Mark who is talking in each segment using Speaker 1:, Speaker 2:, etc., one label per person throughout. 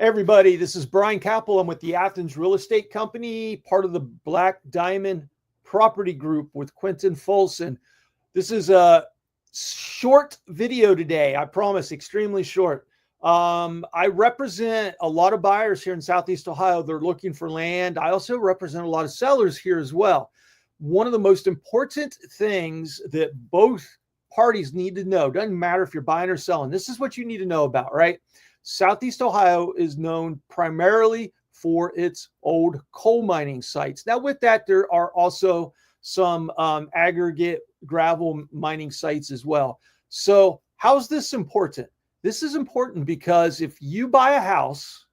Speaker 1: Hey everybody, this is Brian Kapple. I'm with the Athens Real Estate Company, part of the Black Diamond Property Group with Quentin Folson. This is a short video today. I promise, extremely short. I represent a lot of buyers here in Southeast Ohio. They're looking for land. I also represent a lot of sellers here as well. One of the most important things that both parties need to know, doesn't matter if you're buying or selling, this is what you need to know about, right? Southeast Ohio is known primarily for its old coal mining sites. Now, with that, there are also some aggregate gravel mining sites as well. So how's this important? This is important because if you buy a house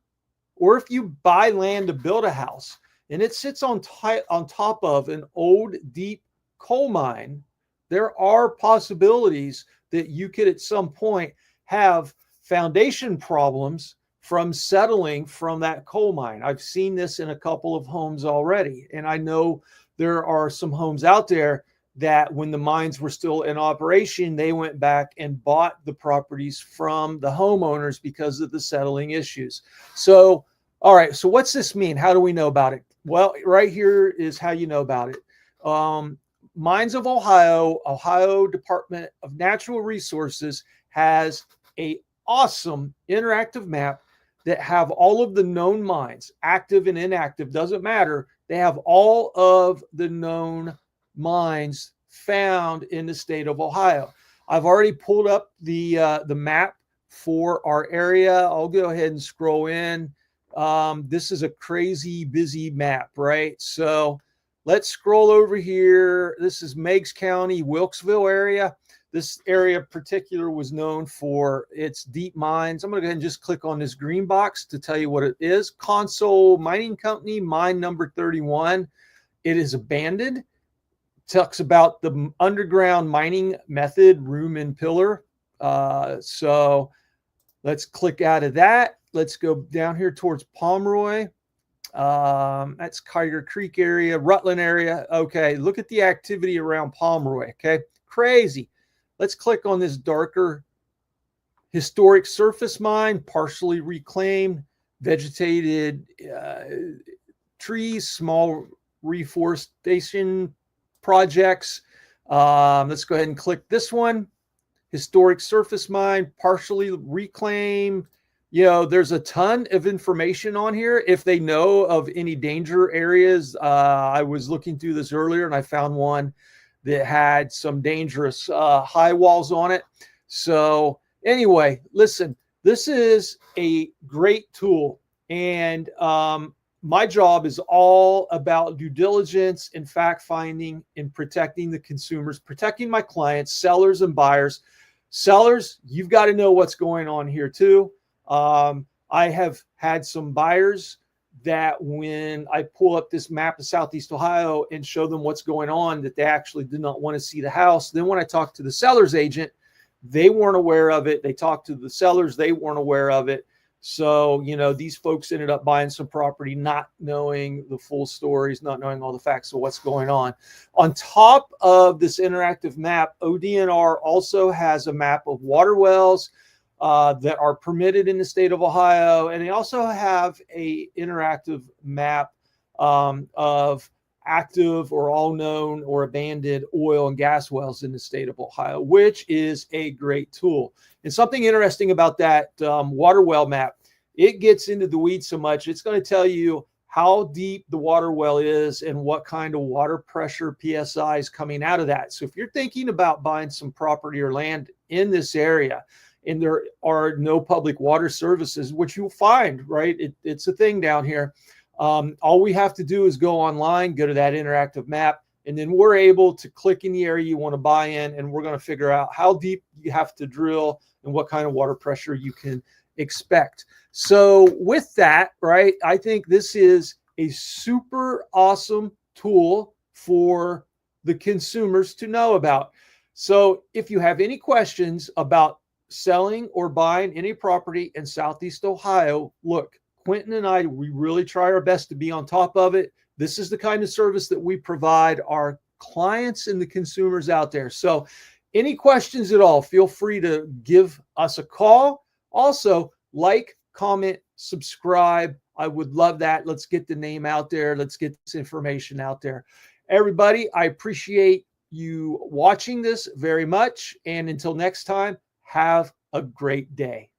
Speaker 1: or if you buy land to build a house and it sits on top of an old, deep coal mine, there are possibilities that you could at some point have foundation problems from settling from that coal mine. I've seen this in a couple of homes already. And I know there are some homes out there that when the mines were still in operation, they went back and bought the properties from the homeowners because of the settling issues. So, all right, so what's this mean? How do we know about it? Well, right here is how you know about it. Mines of Ohio Department of Natural Resources has a awesome interactive map that have all of the known mines, active and inactive, doesn't matter. They have all of the known mines found in the state of Ohio. I've already pulled up the map for our area. I'll go ahead and scroll in. This is a crazy busy map, right? So let's scroll over here. This is Meigs County, Wilkesville area. This area in particular was known for its deep mines. I'm going to go ahead and just click on this green box to tell you what it is. Console Mining Company, mine number 31. It is abandoned. Talks about the underground mining method, room and pillar. So let's click out of that. Let's go down here towards Pomeroy. That's Kiger Creek area, Rutland area. Okay, look at the activity around Pomeroy. Okay, crazy. Let's click on this darker historic surface mine, partially reclaimed, vegetated trees, small reforestation projects. Let's go ahead and click this one. Historic surface mine, partially reclaimed. You know, there's a ton of information on here. If they know of any danger areas, I was looking through this earlier and I found one that had some dangerous high walls on it. So anyway, listen, this is a great tool. And my job is all about due diligence and fact finding and protecting the consumers, protecting my clients, sellers and buyers. Sellers, you've got to know what's going on here too. I have had some buyers that when I pull up this map of Southeast Ohio and show them what's going on, that they actually did not want to see the house. Then when I talk to the seller's agent, they weren't aware of it. They talked to the sellers, they weren't aware of it. So, you know, these folks ended up buying some property, not knowing the full stories, not knowing all the facts of what's going on. On top of this interactive map, ODNR also has a map of water wells that are permitted in the state of Ohio. And they also have a interactive map of active or all known or abandoned oil and gas wells in the state of Ohio, which is a great tool. And something interesting about that water well map, it gets into the weeds so much. It's going to tell you how deep the water well is and what kind of water pressure PSI is coming out of that. So if you're thinking about buying some property or land in this area, and there are no public water services, which you'll find, right? It's a thing down here. All we have to do is go online, go to that interactive map, and then we're able to click in the area you want to buy in, and we're going to figure out how deep you have to drill and what kind of water pressure you can expect. So with that, right, I think this is a super awesome tool for the consumers to know about. So if you have any questions about selling or buying any property in Southeast Ohio, look, Quentin and I, we really try our best to be on top of it. This is the kind of service that we provide our clients and the consumers out there. So any questions at all, feel free to give us a call. Also, like, comment, subscribe. I would love that. Let's get the name out there. Let's get this information out there. Everybody, I appreciate you watching this very much. And until next time, have a great day.